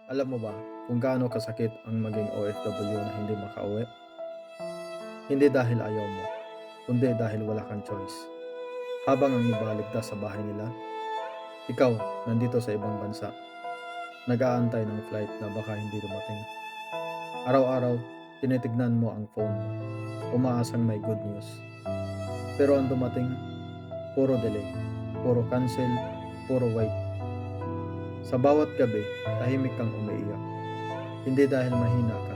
Alam mo ba kung gaano kasakit ang maging OFW na hindi makauwi? Hindi dahil ayaw mo, kundi dahil wala kang choice. Habang ang iba ligtas sa bahay nila, ikaw nandito sa ibang bansa, nag-aantay ng flight na baka hindi dumating. Araw-araw, tinitignan mo ang phone mo, umaasang may good news. Pero ang dumating, puro delay, puro cancel, puro wait. Sa bawat gabi, tahimik kang umiiyak. Hindi dahil mahina ka,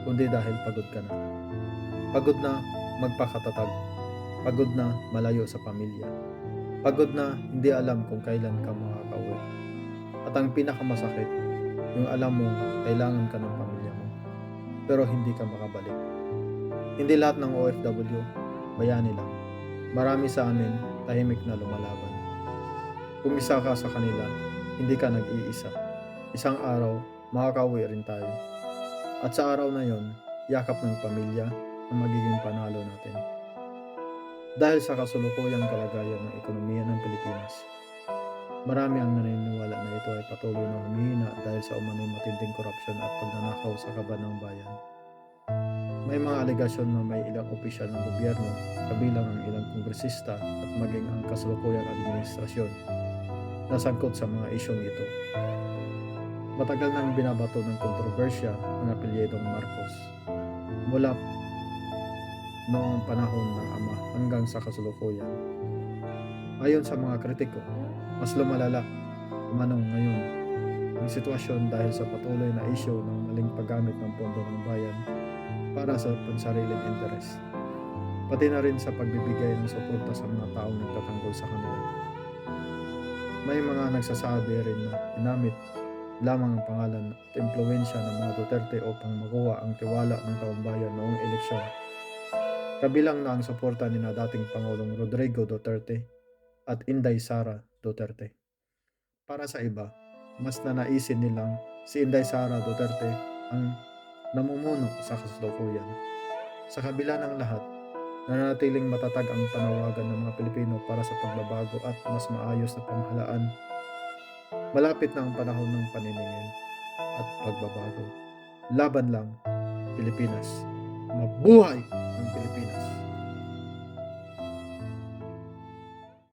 kundi dahil pagod ka na. Pagod na magpakatatag. Pagod na malayo sa pamilya. Pagod na hindi alam kung kailan ka makakauwi. At ang pinakamasakit, yung alam mo kailangan ka ng pamilya mo, pero hindi ka makabalik. Hindi lahat ng OFW, bayani lang. Marami sa amin, tahimik na lumalaban. Kung isa ka sa kanila, hindi ka nag-iisa. Isang araw, makakauwi rin tayo. At sa araw na yon, yakap ng pamilya ang magiging panalo natin. Dahil sa kasulukuyang kalagayan ng ekonomiya ng Pilipinas, marami ang naniniwala na ito ay patuloy na humihina dahil sa umano'y matinding korupsyon at pagnanakaw sa kaban ng bayan. May mga alegasyon na may ilang opisyal ng gobyerno, kabilang ang ilang kongresista at maging ang kasulukuyang administrasyon na sangkot sa mga isyong ito. Matagal nang binabato ng kontrobersya ang apelyedong Marcos. Mula noong panahon ng ama hanggang sa kasalukuyan. Ayon sa mga kritiko, mas lumalala umano ngayon ang sitwasyon dahil sa patuloy na isyu ng maling paggamit ng pondo ng bayan para sa pansariling interes, pati na rin sa pagbibigay ng suporta sa mga taong nagtatanggol sa kanila. May mga nagsasabi rin na ginamit lamang ang pangalan at impluwensya ng mga Duterte upang makuha ang tiwala ng taong bayan noong eleksyon. Kabilang na ang suporta ni na dating Pangulong Rodrigo Duterte at Inday Sara Duterte. Para sa iba, mas nanaisin nilang si Inday Sara Duterte ang namumuno sa kasalukuyan. Sa kabila ng lahat, nananatiling matatag ang panawagan ng mga Pilipino para sa pagbabago at mas maayos na pamahalaan. Malapit na ang panahon ng paniningil at pagbabago. Laban lang, Pilipinas. Mabuhay ang Pilipinas!